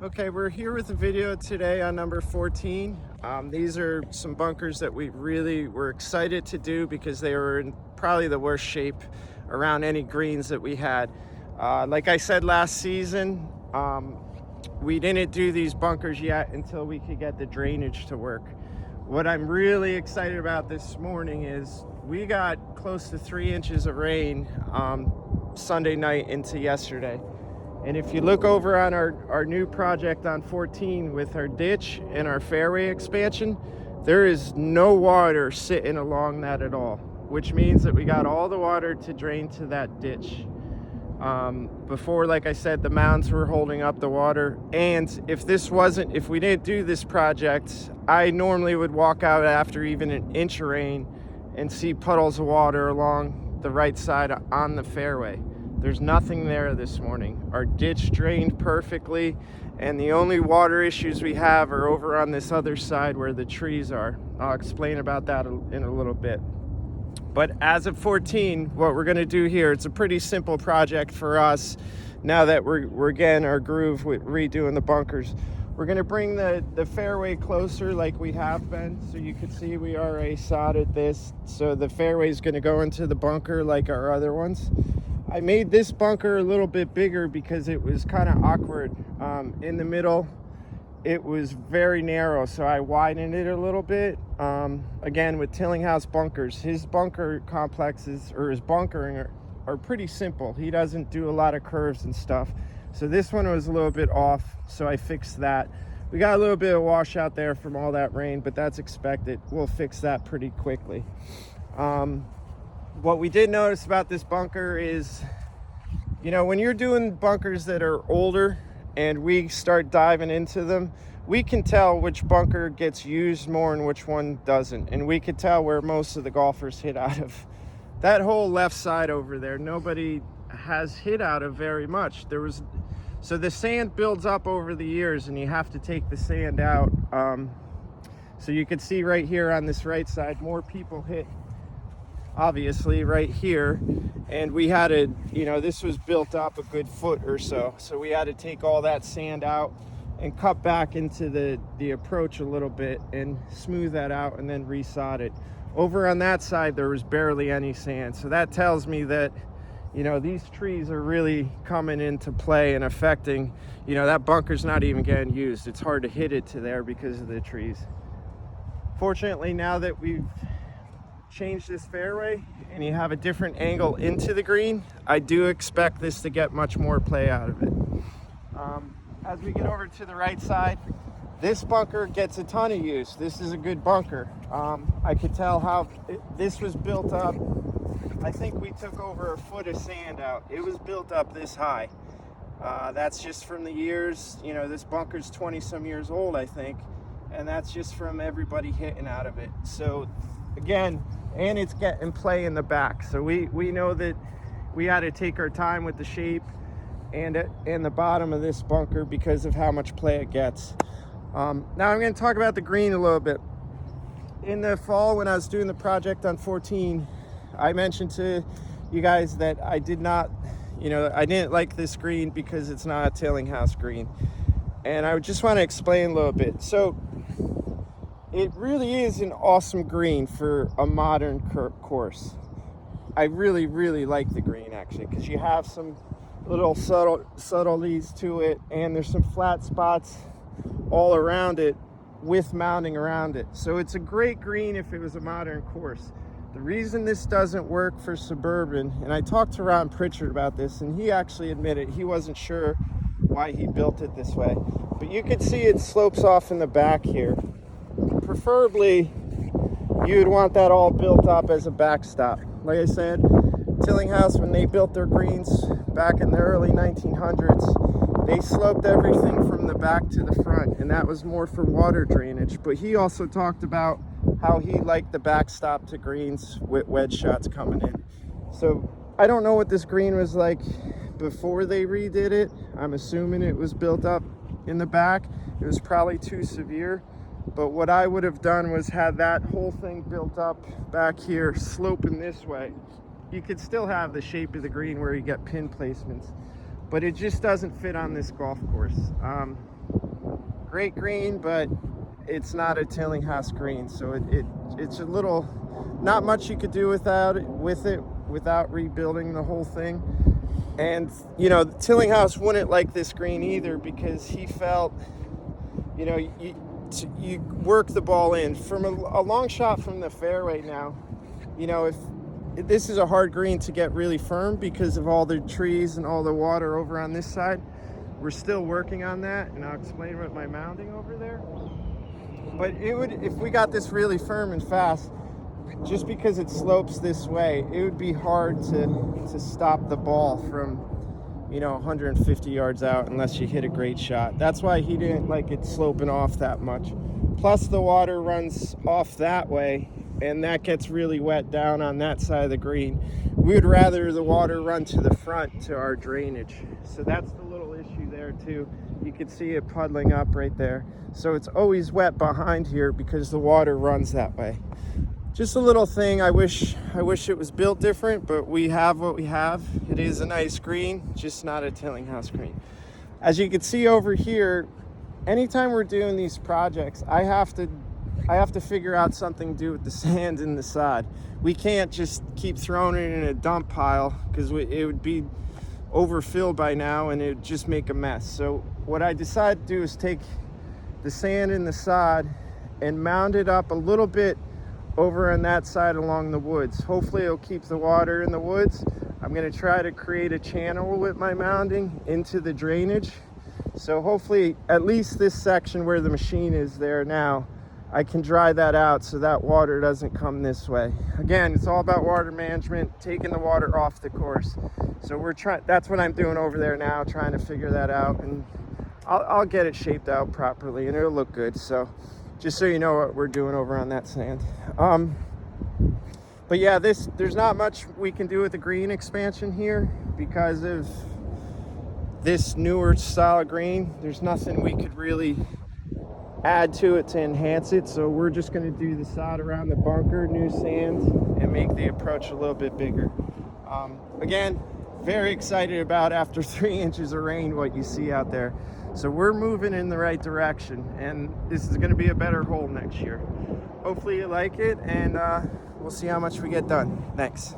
Okay, we're here with a video today on number 14. These are some bunkers that we really were excited to do because they were in probably the worst shape around any greens that we had. Like I said last season, we didn't do these bunkers yet until we could get the drainage to work. What I'm really excited about this morning is we got close to 3 inches of rain Sunday night into yesterday. And if you look over on our new project on 14 with our ditch and our fairway expansion, there is no water sitting along that at all, which means that we got all the water to drain to that ditch. Before, like I said, the mounds were holding up the water. And if we didn't do this project, I normally would walk out after even an inch of rain and see puddles of water along the right side on the fairway. There's nothing there this morning. Our ditch drained perfectly, and the only water issues we have are over on this other side where the trees are. I'll explain about that in a little bit. But as of 14, what we're gonna do here, it's a pretty simple project for us now that we're getting our groove with redoing the bunkers. We're gonna bring the fairway closer like we have been. So you can see we already sodded this. So the fairway is gonna go into the bunker like our other ones. I made this bunker a little bit bigger because it was kind of awkward. In the middle, it was very narrow, so I widened it a little bit. Again, with Tillinghouse bunkers, his bunker complexes, or his bunkering, are pretty simple. He doesn't do a lot of curves and stuff. So this one was a little bit off, so I fixed that. We got a little bit of washout there from all that rain, but that's expected. We'll fix that pretty quickly. What we did notice about this bunker is, you know, when you're doing bunkers that are older and we start diving into them, we can tell which bunker gets used more and which one doesn't. And we could tell where most of the golfers hit out of. That whole left side over there, nobody has hit out of very much. So the sand builds up over the years and you have to take the sand out. So you can see right here on this right side, more people hit obviously right here, and we had to, this was built up a good foot or so, so we had to take all that sand out and cut back into the approach a little bit and smooth that out and then resod it. Over on that side there was barely any sand, so that tells me that these trees are really coming into play and affecting, that bunker's not even getting used. It's hard to hit it to there because of the trees. Fortunately, now that we've change this fairway and you have a different angle into the green, I do expect this to get much more play out of it. As we get over to the right side, this bunker gets a ton of use. This is a good bunker. I could tell how this was built up. I think we took over a foot of sand out. It was built up this high. That's just from the years, this bunker's 20 some years old, I think, and that's just from everybody hitting out of it. So again, and it's getting play in the back, so we know that we had to take our time with the shape and the bottom of this bunker because of how much play it gets. Now I'm going to talk about the green a little bit. In the fall, when I was doing the project on 14, I mentioned to you guys that I didn't like this green because it's not a Tillinghouse green, and I just want to explain a little bit. So it really is an awesome green for a modern course. I really, really like the green, actually, because you have some little subtleties to it, and there's some flat spots all around it with mounding around it. So it's a great green if it was a modern course. The reason this doesn't work for suburban, and I talked to Ron Pritchard about this, and he actually admitted he wasn't sure why he built it this way. But you can see it slopes off in the back here. Preferably, you'd want that all built up as a backstop. Like I said, Tillinghouse, when they built their greens back in the early 1900s, they sloped everything from the back to the front, and that was more for water drainage. But he also talked about how he liked the backstop to greens with wedge shots coming in. So I don't know what this green was like before they redid it. I'm assuming it was built up in the back. It was probably too severe. But what I would have done was had that whole thing built up back here, sloping this way. You could still have the shape of the green where you get pin placements, but it just doesn't fit on this golf course. great green, but it's not a Tillinghast green, so it's a little, not much you could do without without rebuilding the whole thing. And you know, Tillinghast wouldn't like this green either, because he felt, you know, you work the ball in from a long shot from the fairway. Now, you know, if this is a hard green to get really firm because of all the trees and all the water over on this side. We're still working on that, and I'll explain with my mounding over there. But it would, if we got this really firm and fast, just because it slopes this way, it would be hard to stop the ball from, you know, 150 yards out unless you hit a great shot. That's why he didn't like it sloping off that much. Plus the water runs off that way, and that gets really wet down on that side of the green. We would rather the water run to the front to our drainage. So that's the little issue there too. You can see it puddling up right there. So it's always wet behind here because the water runs that way. Just a little thing. I wish it was built different, but we have what we have. It is a nice green, just not a Tillinghast green. As you can see over here, anytime we're doing these projects, I have to figure out something to do with the sand and the sod. We can't just keep throwing it in a dump pile, because it would be overfilled by now and it would just make a mess. So what I decided to do is take the sand and the sod and mound it up a little bit over on that side along the woods. Hopefully it'll keep the water in the woods. I'm going to try to create a channel with my mounding into the drainage. So hopefully at least this section where the machine is there now, I can dry that out so that water doesn't come this way. Again, it's all about water management, taking the water off the course. So that's what I'm doing over there now, trying to figure that out, and I'll get it shaped out properly and it'll look good. So just so you know what we're doing over on that sand. But yeah, there's not much we can do with the green expansion here because of this newer style of green. There's nothing we could really add to it to enhance it, so we're just going to do the sod around the bunker, new sand, and make the approach a little bit bigger. Again, very excited about, after 3 inches of rain, what you see out there. So we're moving in the right direction, and this is going to be a better hole next year. Hopefully you like it, and we'll see how much we get done. Thanks.